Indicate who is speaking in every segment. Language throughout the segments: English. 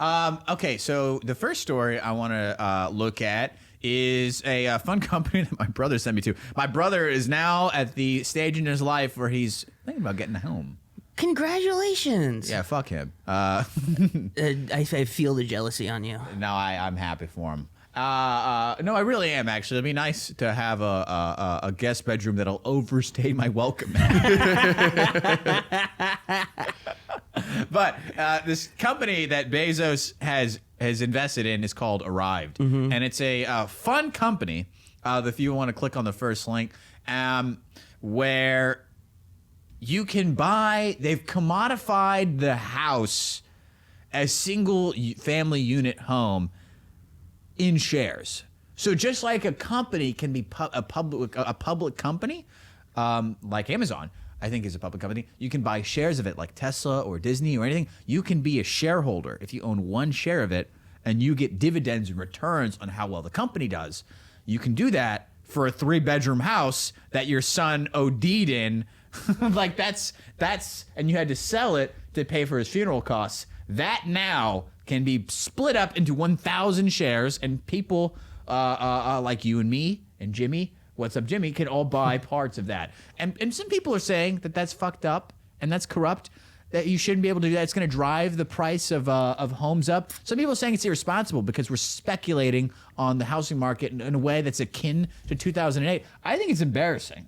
Speaker 1: Okay, so the first story I want to look at is a fun company that my brother sent me to. My brother is now at the stage in his life where he's thinking about getting home.
Speaker 2: Congratulations.
Speaker 1: Yeah, fuck him.
Speaker 2: I feel the jealousy on you.
Speaker 1: No, I'm happy for him. No, I really am, actually. It'd be nice to have a guest bedroom that'll overstay my welcome. But this company that Bezos has invested in is called Arrived. And it's a fun company, if you want to click on the first link, where you can buy, they've commodified the house as single family unit home in shares. So just like a company can be a public company, like Amazon, I think is a public company, you can buy shares of it like Tesla or Disney or anything. You can be a shareholder if you own one share of it and you get dividends and returns on how well the company does. You can do that for a 3-bedroom house that your son OD'd in. Like that's, and you had to sell it to pay for his funeral costs. That now can be split up into 1,000 shares, and people like you and me and Jimmy, what's up, Jimmy, can all buy parts of that. And some people are saying that that's fucked up and that's corrupt, that you shouldn't be able to do that. It's going to drive the price of homes up. Some people are saying it's irresponsible because we're speculating on the housing market in a way that's akin to 2008. I think it's embarrassing.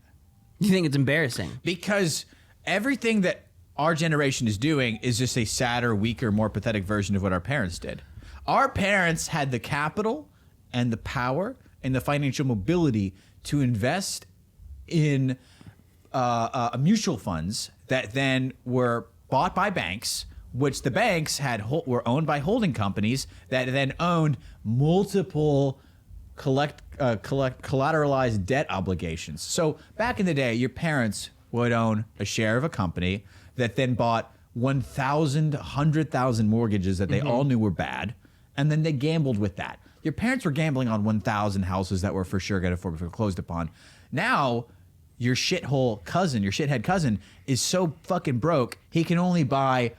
Speaker 2: You think it's embarrassing?
Speaker 1: Because everything that our generation is doing is just a sadder, weaker, more pathetic version of what our parents did. Our parents had the capital and the power and the financial mobility to invest in mutual funds that then were bought by banks, which the banks were owned by holding companies that then owned multiple collateralized debt obligations. So back in the day, your parents would own a share of a company that then bought 1,000, 100,000 mortgages that they all knew were bad, and then they gambled with that. Your parents were gambling on 1,000 houses that were for sure going to be foreclosed upon. Now, your shithead cousin, is so fucking broke, he can only buy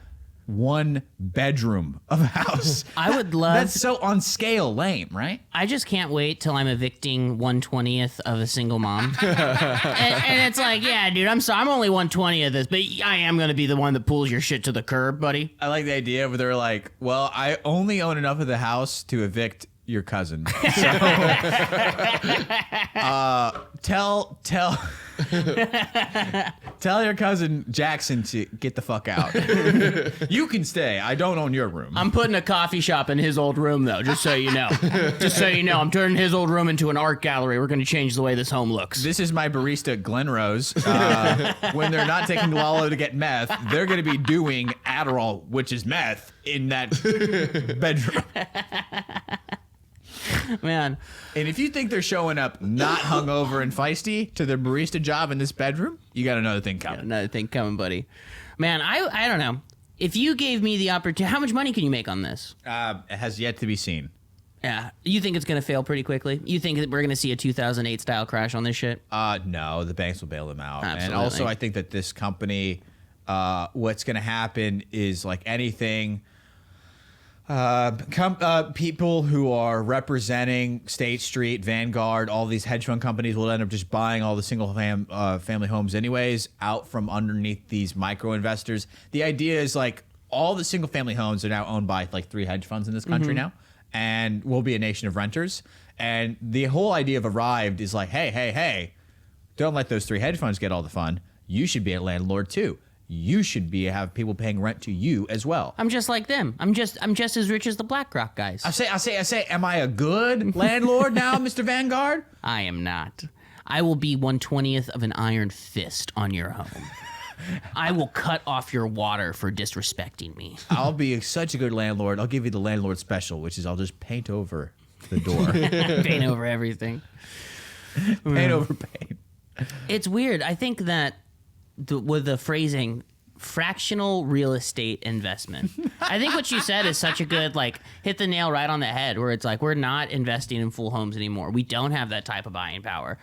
Speaker 1: 1 bedroom of a house.
Speaker 2: I would love...
Speaker 1: That's so on scale lame, right?
Speaker 2: I just can't wait till I'm evicting 1/20th of a single mom. and it's like, yeah, dude, I'm sorry, I'm only 1/20 of this, but I am going to be the one that pulls your shit to the curb, buddy.
Speaker 1: I like the idea where they're like, well, I only own enough of the house to evict your cousin. So, tell your cousin Jackson to get the fuck out. You can stay. I don't own your room.
Speaker 2: I'm putting a coffee shop in his old room, though, just so you know. Just so you know, I'm turning his old room into an art gallery. We're going to change the way this home looks.
Speaker 1: This is my barista at Glen Rose. When they're not taking Lalo to get meth, they're going to be doing Adderall, which is meth, in that bedroom.
Speaker 2: Man.
Speaker 1: And if you think they're showing up not hungover and feisty to their barista job in this bedroom, you got another thing coming.
Speaker 2: Another thing coming, buddy. Man, I don't know. If you gave me the opportunity, how much money can you make on this?
Speaker 1: It has yet to be seen.
Speaker 2: Yeah. You think it's going to fail pretty quickly? You think that we're going to see a 2008 style crash on this shit?
Speaker 1: No, the banks will bail them out.
Speaker 2: Absolutely.
Speaker 1: And also I think that this company, what's going to happen is like anything... people who are representing State Street, Vanguard, all these hedge fund companies will end up just buying all the single family homes anyways out from underneath these micro investors. The idea is like all the single family homes are now owned by like 3 hedge funds in this country now, and we'll be a nation of renters. And the whole idea of Arrived is like, hey, don't let those 3 hedge funds get all the fun. You should be a landlord too. You should have people paying rent to you as well.
Speaker 2: I'm just like them. I'm just as rich as the BlackRock guys.
Speaker 1: I say, am I a good landlord now, Mr. Vanguard?
Speaker 2: I am not. I will be 1/20th of an iron fist on your home. I will cut off your water for disrespecting me.
Speaker 1: I'll be such a good landlord. I'll give you the landlord special, which is I'll just paint over the door.
Speaker 2: Paint over everything.
Speaker 1: Paint over paint.
Speaker 2: It's weird. I think that with the phrasing fractional real estate investment, I think what you said is such a good, like, hit the nail right on the head, where it's like, we're not investing in full homes anymore. We don't have that type of buying power.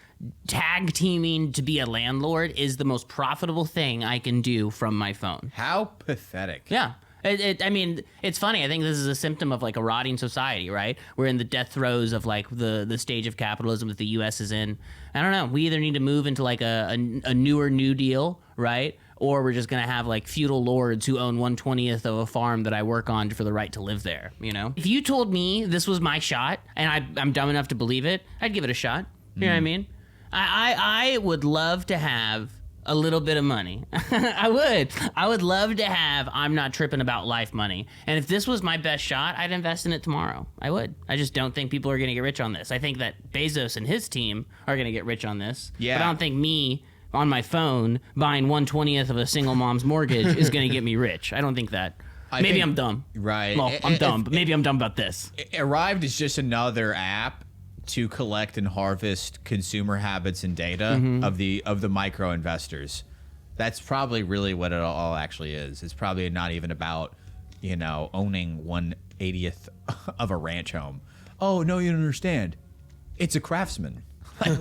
Speaker 2: Tag teaming to be a landlord is the most profitable thing I can do from my phone.
Speaker 1: How pathetic.
Speaker 2: Yeah. I mean, it's funny. I think this is a symptom of like a rotting society, right? We're in the death throes of like the stage of capitalism that the U.S. is in. I don't know. We either need to move into like a newer New Deal, right? Or we're just going to have like feudal lords who own 1/20th of a farm that I work on for the right to live there, you know? If you told me this was my shot and I'm dumb enough to believe it, I'd give it a shot. You know what I mean? I would love to have a little bit of money. I would love to have I'm not tripping about life money. And if this was my best shot, I'd invest in it tomorrow. I would. I just don't think people are going to get rich on this. I think that Bezos and his team are going to get rich on this.
Speaker 1: Yeah.
Speaker 2: But I don't think me on my phone buying 1/20th of a single mom's mortgage is going to get me rich. I don't think that. Maybe I'm dumb.
Speaker 1: Right.
Speaker 2: Well, I'm dumb, but maybe I'm dumb about this.
Speaker 1: Arrived is just another app to collect and harvest consumer habits and data of the micro investors. That's probably really what it all actually is. It's probably not even about, owning 1/80th of a ranch home. Oh, no, you don't understand. It's a craftsman. No.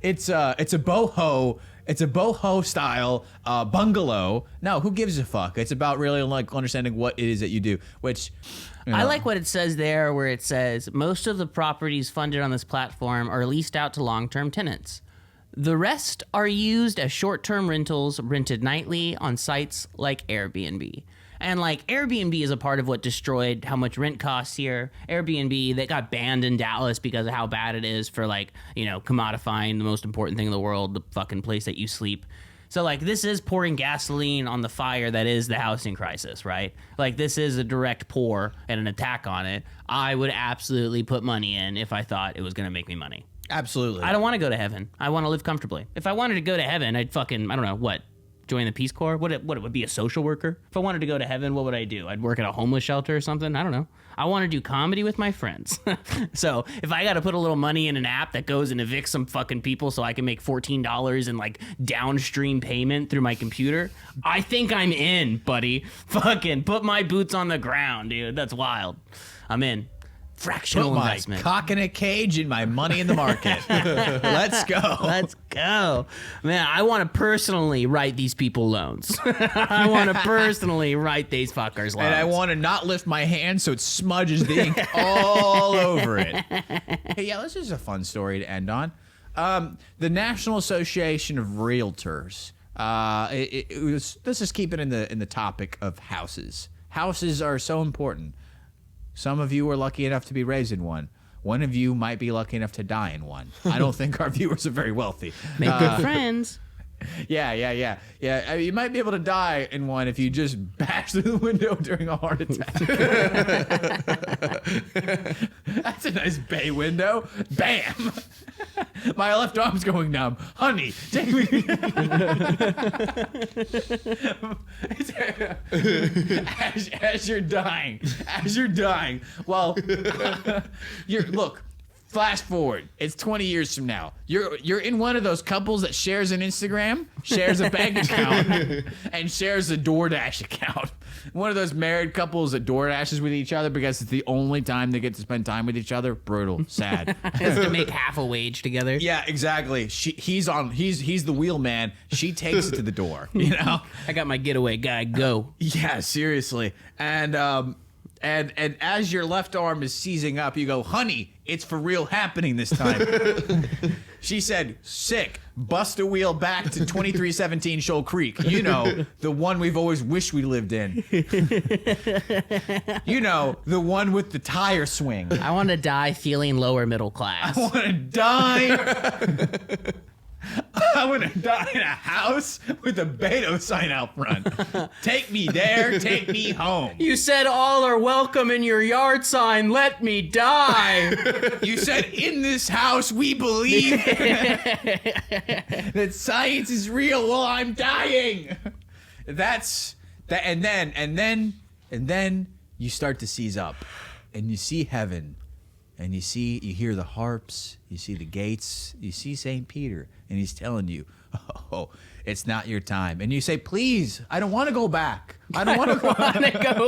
Speaker 1: It's a boho. It's a boho style bungalow. No, who gives a fuck? It's about really like understanding what it is that you do. Which
Speaker 2: I like what it says there, where it says most of the properties funded on this platform are leased out to long-term tenants. The rest are used as short-term rentals, rented nightly on sites like Airbnb. And like Airbnb is a part of what destroyed how much rent costs here. Airbnb, that got banned in Dallas because of how bad it is for like, commodifying the most important thing in the world, the fucking place that you sleep. So like this is pouring gasoline on the fire that is the housing crisis, right? Like this is a direct pour and an attack on it. I would absolutely put money in if I thought it was going to make me money.
Speaker 1: Absolutely.
Speaker 2: I don't want to go to heaven. I want to live comfortably. If I wanted to go to heaven, I'd fucking, I don't know, what? Join the Peace Corps? What it would be a social worker? If I wanted to go to heaven, what would I do? I'd work at a homeless shelter or something? I don't know. I want to do comedy with my friends. So if I got to put a little money in an app that goes and evicts some fucking people so I can make $14 in like downstream payment through my computer, I think I'm in, buddy. Fucking put my boots on the ground, dude. That's wild. I'm in. Fractional
Speaker 1: Put
Speaker 2: investment.
Speaker 1: My cock in a cage and my money in the market. Let's go.
Speaker 2: Let's go. Man, I want to personally write these people loans. I want to personally write these fuckers loans.
Speaker 1: And I want to not lift my hand so it smudges the ink all over it. Hey, yeah, this is a fun story to end on. The National Association of Realtors. Let's just keep it in the topic of houses. Houses are so important. Some of you were lucky enough to be raised in one. One of you might be lucky enough to die in one. I don't think our viewers are very wealthy.
Speaker 2: Make good friends.
Speaker 1: Yeah. I mean, you might be able to die in one if you just bash through the window during a heart attack. That's a nice bay window. Bam! My left arm's going numb. Honey, take me. as you're dying. Well, look. Flash forward, it's 20 years from now. You're in one of those couples that shares an Instagram, shares a bank account, and shares a DoorDash account. One of those married couples that DoorDashes with each other because it's the only time they get to spend time with each other. Brutal, sad.
Speaker 2: Has to make half a wage together.
Speaker 1: Yeah, exactly. He's the wheel man. She takes it to the door.
Speaker 2: I got my getaway guy. Go.
Speaker 1: Yeah, seriously. And as your left arm is seizing up, you go, honey, it's for real happening this time. She said, sick, bust a wheel back to 2317 Shoal Creek. The one we've always wished we lived in. The one with the tire swing.
Speaker 2: I want to die feeling lower middle class.
Speaker 1: I want to die. I want to die in a house with a Bezos sign out front. Take me there, take me home.
Speaker 2: You said all are welcome in your yard sign. Let me die.
Speaker 1: You said in this house we believe that science is real while I'm dying. That's that, and then you start to seize up, and you see heaven. And you hear the harps, you see the gates, you see St. Peter, and he's telling you, oh, it's not your time. And you say, please, I don't want to go back. I don't want to
Speaker 2: go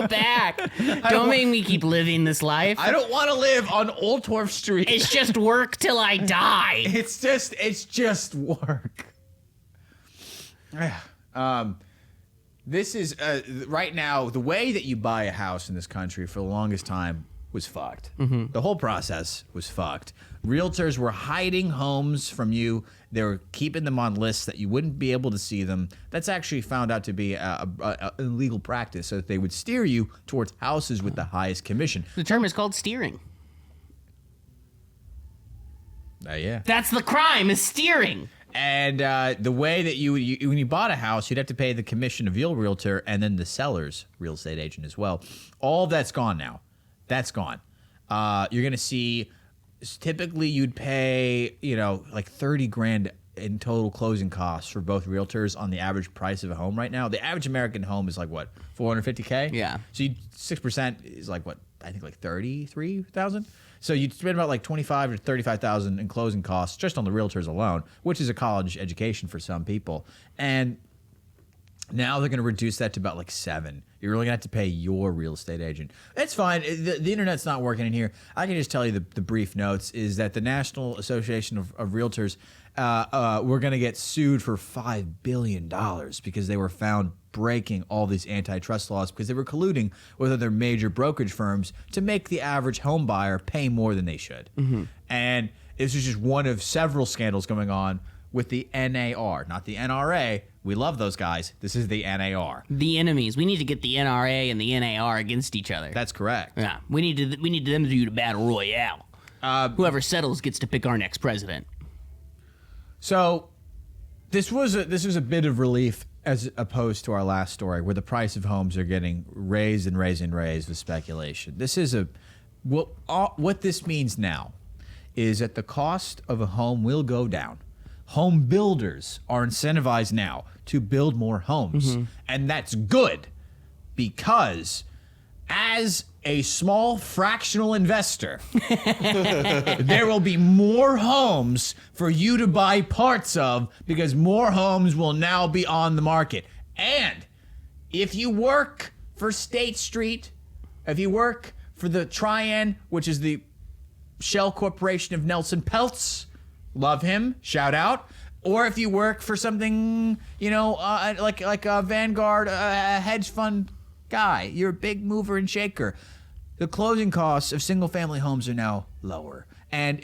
Speaker 2: back. Don't make me keep living this life.
Speaker 1: I don't want to live on Old Torf Street.
Speaker 2: It's just work till I die.
Speaker 1: It's just work. This is right now the way that you buy a house in this country for the longest time was fucked. The whole process was fucked. Realtors were hiding homes from you. They were keeping them on lists that you wouldn't be able to see them. That's actually found out to be a illegal practice, so that they would steer you towards houses with the highest commission.
Speaker 2: The term is called steering.
Speaker 1: Yeah.
Speaker 2: That's the crime, is steering.
Speaker 1: And the way that you when you bought a house, you'd have to pay the commission of your realtor and then the seller's real estate agent as well. All of that's gone now. That's gone. You're going to see, typically you'd pay, like 30 grand in total closing costs for both realtors on the average price of a home right now. The average American home is like what, $450K?
Speaker 2: Yeah.
Speaker 1: So 6% is like what, I think like 33,000. So you'd spend about like 25 to 35,000 in closing costs just on the realtors alone, which is a college education for some people. And now they're going to reduce that to about like 7. You're really going to have to pay your real estate agent. It's fine. The internet's not working in here. I can just tell you the brief notes is that the National Association of Realtors were going to get sued for $5 billion because they were found breaking all these antitrust laws because they were colluding with other major brokerage firms to make the average home buyer pay more than they should. And this is just one of several scandals going on with the NAR, not the NRA. We love those guys. This is the NAR.
Speaker 2: The enemies. We need to get the NRA and the NAR against each other.
Speaker 1: That's correct.
Speaker 2: Yeah, we need them to do the battle royale. Whoever settles gets to pick our next president.
Speaker 1: So this was a bit of relief as opposed to our last story, where the price of homes are getting raised and raised and raised with speculation. This is what this means now is that the cost of a home will go down. Home builders are incentivized now to build more homes. And that's good because as a small fractional investor, there will be more homes for you to buy parts of because more homes will now be on the market. And if you work for State Street, if you work for the Trian, which is the shell corporation of Nelson Peltz, love him, shout out. Or if you work for something, like a Vanguard, a hedge fund guy, you're a big mover and shaker. The closing costs of single family homes are now lower. And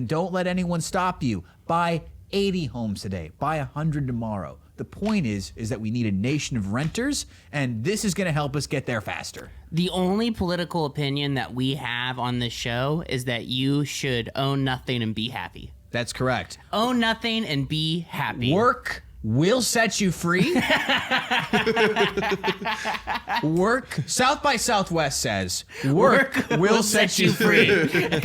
Speaker 1: don't let anyone stop you. Buy 80 homes today. Buy 100 tomorrow. The point is that we need a nation of renters, and this is going to help us get there faster.
Speaker 2: The only political opinion that we have on this show is that you should own nothing and be happy.
Speaker 1: That's correct.
Speaker 2: Own nothing and be happy.
Speaker 1: Work will set you free. Work, South by Southwest says, work will set you free.